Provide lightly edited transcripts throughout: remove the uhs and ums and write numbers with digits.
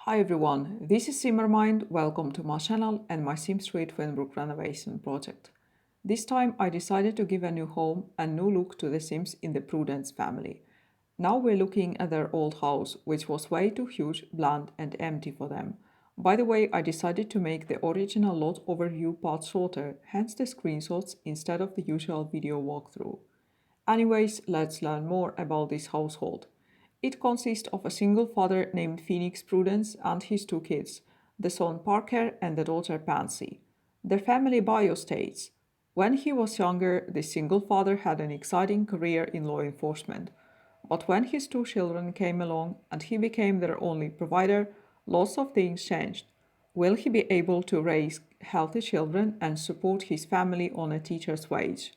Hi everyone, this is Simmermind. Welcome to my channel and my Sim Street Twinbrook Renovation project. This time I decided to give a new home and new look to the Sims in the Prudence family. Now we're looking at their old house, which was way too huge, bland and empty for them. By the way, I decided to make the original lot overview part shorter, hence the screenshots instead of the usual video walkthrough. Anyways, let's learn more about this household. It consists of a single father named Phoenix Prudence and his two kids, the son Parker and the daughter Pansy. Their family bio states, when he was younger, the single father had an exciting career in law enforcement. But when his two children came along and he became their only provider, lots of things changed. Will he be able to raise healthy children and support his family on a teacher's wage?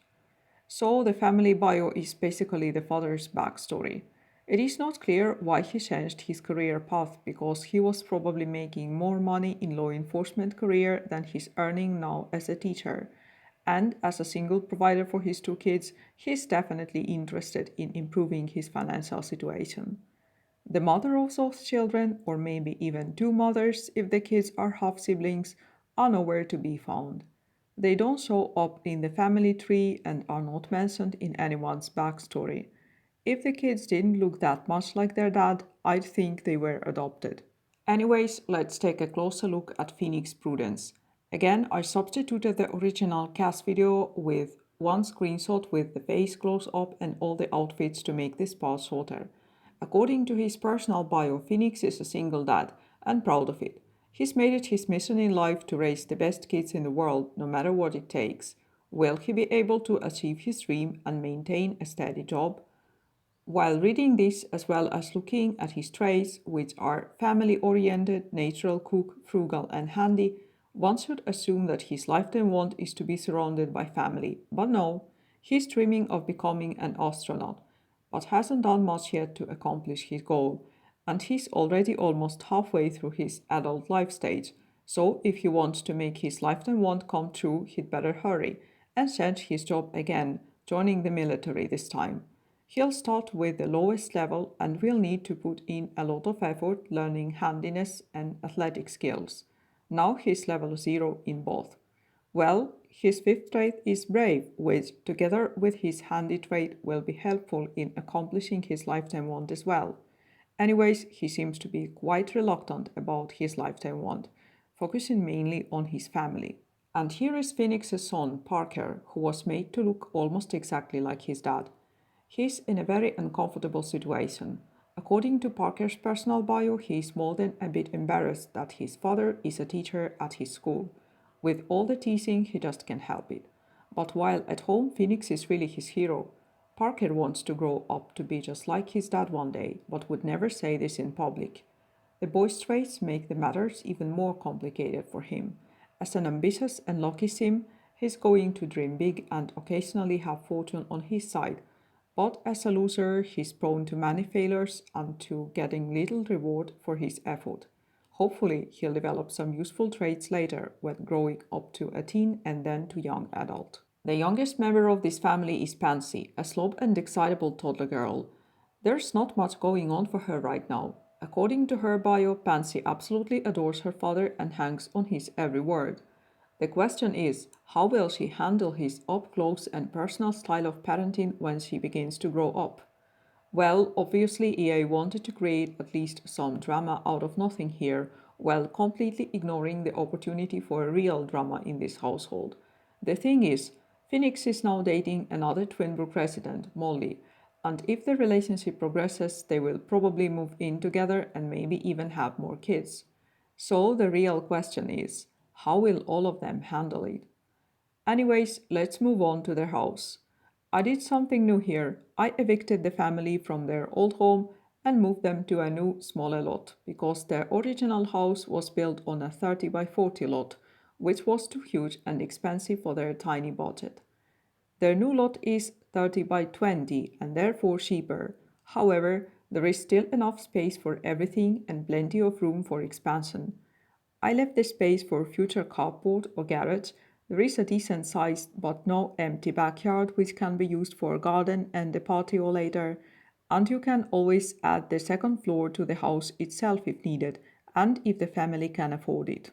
So the family bio is basically the father's backstory. It is not clear why he changed his career path because he was probably making more money in law enforcement career than he's earning now as a teacher. And as a single provider for his two kids, he's definitely interested in improving his financial situation. The mother of those children, or maybe even two mothers if the kids are half siblings, are nowhere to be found. They don't show up in the family tree and are not mentioned in anyone's backstory. If the kids didn't look that much like their dad, I'd think they were adopted. Anyways, let's take a closer look at Phoenix Prudence. Again, I substituted the original cast video with one screenshot with the face close up and all the outfits to make this part shorter. According to his personal bio, Phoenix is a single dad and proud of it. He's made it his mission in life to raise the best kids in the world, no matter what it takes. Will he be able to achieve his dream and maintain a steady job? While reading this, as well as looking at his traits, which are family oriented, natural cook, frugal, and handy, one should assume that his lifetime want is to be surrounded by family. But no, he's dreaming of becoming an astronaut, but hasn't done much yet to accomplish his goal, and he's already almost halfway through his adult life stage. So, if he wants to make his lifetime want come true, he'd better hurry and change his job again, joining the military this time. He'll start with the lowest level and will need to put in a lot of effort learning handiness and athletic skills. Now he's level 0 in both. Well, his fifth trait is brave, which, together with his handy trait, will be helpful in accomplishing his lifetime want as well. Anyways, he seems to be quite reluctant about his lifetime want, focusing mainly on his family. And here is Phoenix's son, Parker, who was made to look almost exactly like his dad. He's in a very uncomfortable situation. According to Parker's personal bio, he is more than a bit embarrassed that his father is a teacher at his school. With all the teasing, he just can't help it. But while at home, Phoenix is really his hero. Parker wants to grow up to be just like his dad one day, but would never say this in public. The boy's traits make the matters even more complicated for him. As an ambitious and lucky sim, he's going to dream big and occasionally have fortune on his side. But as a loser, he's prone to many failures and to getting little reward for his effort. Hopefully, he'll develop some useful traits later when growing up to a teen and then to young adult. The youngest member of this family is Pansy, a slob and excitable toddler girl. There's not much going on for her right now. According to her bio, Pansy absolutely adores her father and hangs on his every word. The question is, how will she handle his up-close and personal style of parenting when she begins to grow up? Well, obviously EA wanted to create at least some drama out of nothing here, while completely ignoring the opportunity for a real drama in this household. The thing is, Phoenix is now dating another Twinbrook resident, Molly, and if the relationship progresses, they will probably move in together and maybe even have more kids. So the real question is, how will all of them handle it? Anyways, let's move on to their house. I did something new here. I evicted the family from their old home and moved them to a new, smaller lot because their original house was built on a 30 by 40 lot, which was too huge and expensive for their tiny budget. Their new lot is 30 by 20 and therefore cheaper. However, there is still enough space for everything and plenty of room for expansion. I left the space for future carport or garage. There is a decent sized but no empty backyard which can be used for a garden and a patio later, and you can always add the second floor to the house itself if needed, and if the family can afford it.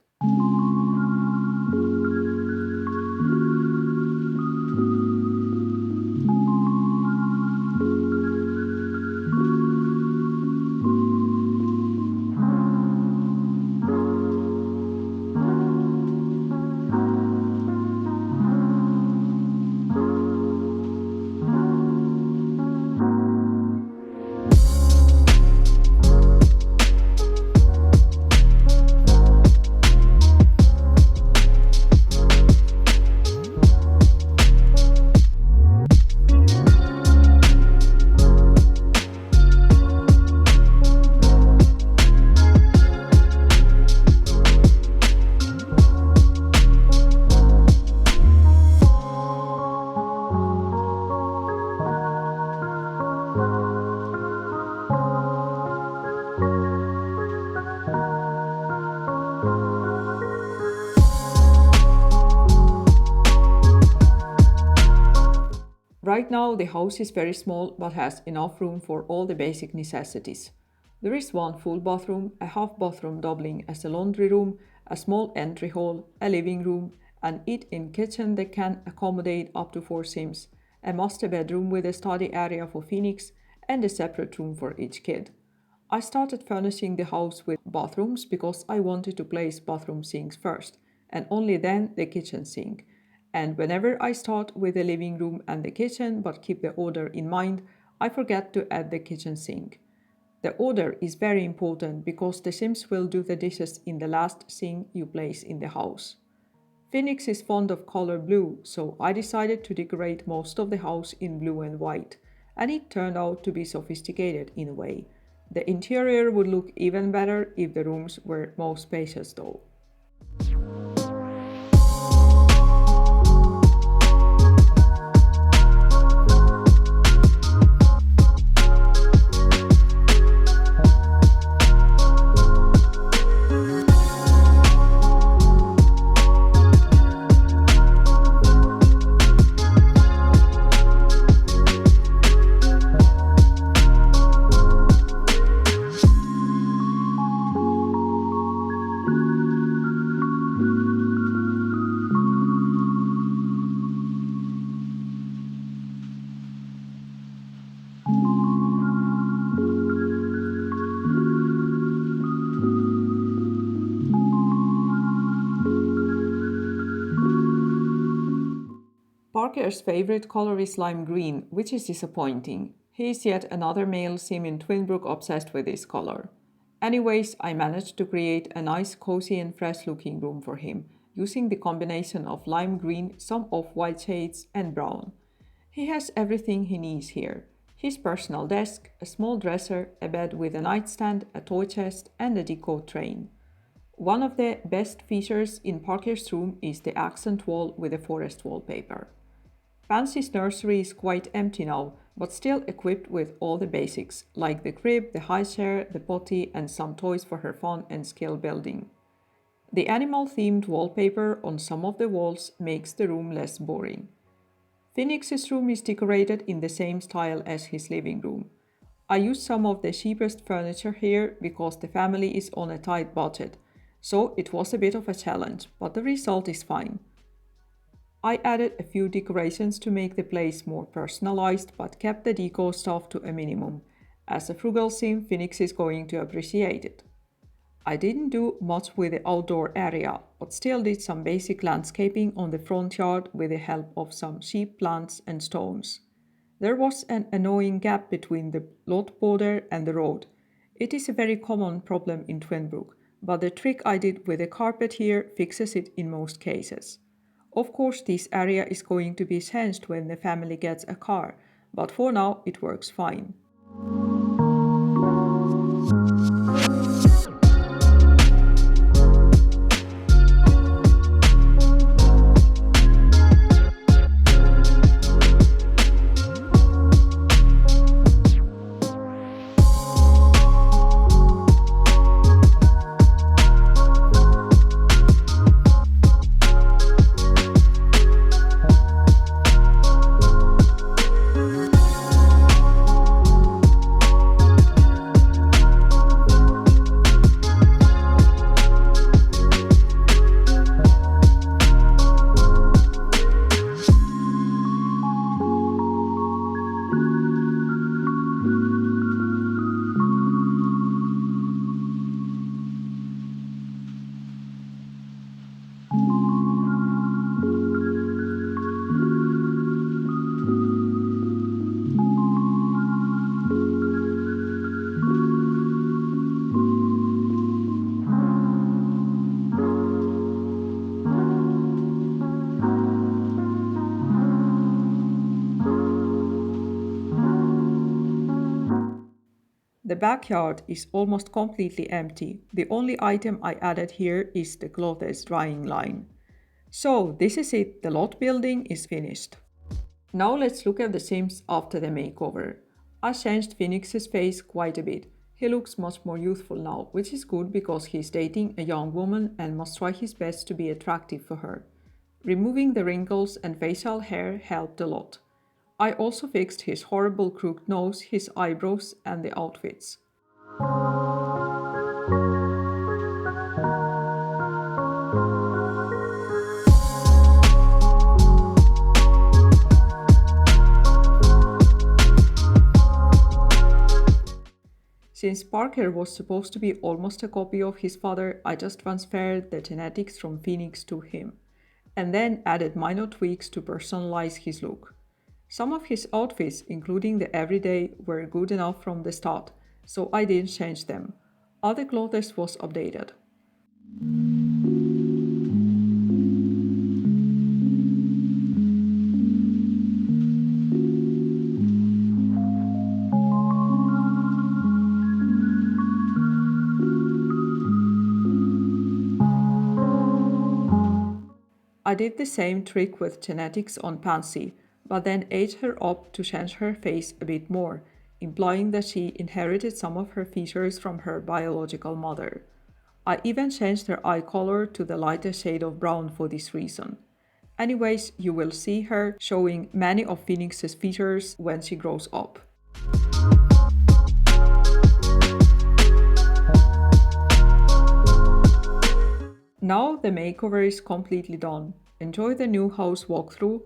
Right now, the house is very small but has enough room for all the basic necessities. There is one full bathroom, a half bathroom doubling as a laundry room, a small entry hall, a living room, an eat-in kitchen that can accommodate up to 4 sims, a master bedroom with a study area for Phoenix, and a separate room for each kid. I started furnishing the house with bathrooms because I wanted to place bathroom sinks first, and only then the kitchen sink. And whenever I start with the living room and the kitchen but keep the order in mind, I forget to add the kitchen sink. The order is very important because the Sims will do the dishes in the last sink you place in the house. Phoenix is fond of color blue, so I decided to decorate most of the house in blue and white, and it turned out to be sophisticated in a way. The interior would look even better if the rooms were more spacious though. Parker's favorite color is lime green, which is disappointing. He is yet another male sim in Twinbrook obsessed with this color. Anyways, I managed to create a nice, cozy and fresh looking room for him, using the combination of lime green, some off-white shades and brown. He has everything he needs here. His personal desk, a small dresser, a bed with a nightstand, a toy chest and a deco train. One of the best features in Parker's room is the accent wall with a forest wallpaper. Pansy's nursery is quite empty now, but still equipped with all the basics, like the crib, the high chair, the potty, and some toys for her fun and skill building. The animal-themed wallpaper on some of the walls makes the room less boring. Phoenix's room is decorated in the same style as his living room. I used some of the cheapest furniture here because the family is on a tight budget, so it was a bit of a challenge, but the result is fine. I added a few decorations to make the place more personalized, but kept the deco stuff to a minimum. As a frugal sim, Phoenix is going to appreciate it. I didn't do much with the outdoor area, but still did some basic landscaping on the front yard with the help of some cheap plants and stones. There was an annoying gap between the lot border and the road. It is a very common problem in Twinbrook, but the trick I did with the carpet here fixes it in most cases. Of course, this area is going to be changed when the family gets a car, but for now it works fine. The backyard is almost completely empty. The only item I added here is the clothes drying line. So this is it, the lot building is finished. Now let's look at the Sims after the makeover. I changed Phoenix's face quite a bit. He looks much more youthful now, which is good because he's dating a young woman and must try his best to be attractive for her. Removing the wrinkles and facial hair helped a lot. I also fixed his horrible crooked nose, his eyebrows and the outfits. Since Parker was supposed to be almost a copy of his father, I just transferred the genetics from Phoenix to him, and then added minor tweaks to personalize his look. Some of his outfits, including the everyday, were good enough from the start, so I didn't change them. Other clothes was updated. I did the same trick with genetics on Pansy, but then aged her up to change her face a bit more, implying that she inherited some of her features from her biological mother. I even changed her eye color to the lighter shade of brown for this reason. Anyways, you will see her showing many of Phoenix's features when she grows up. Now the makeover is completely done. Enjoy the new house walkthrough.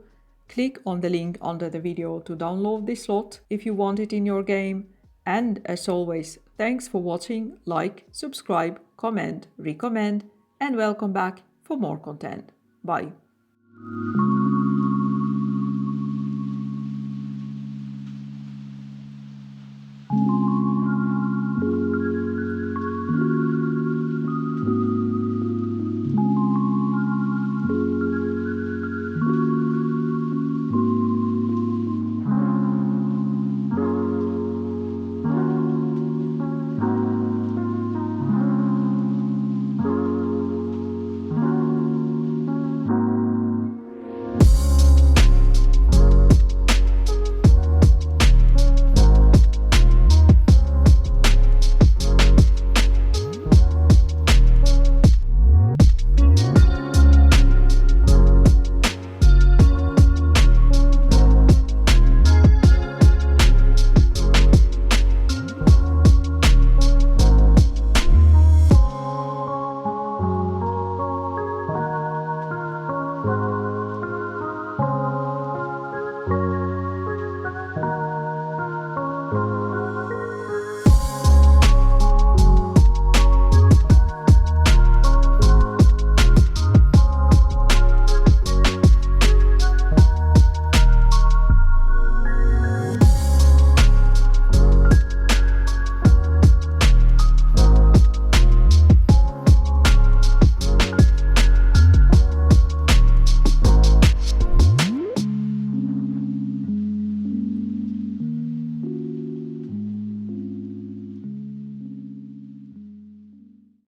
Click on the link under the video to download this lot if you want it in your game. And as always, thanks for watching, like, subscribe, comment, recommend, and welcome back for more content. Bye.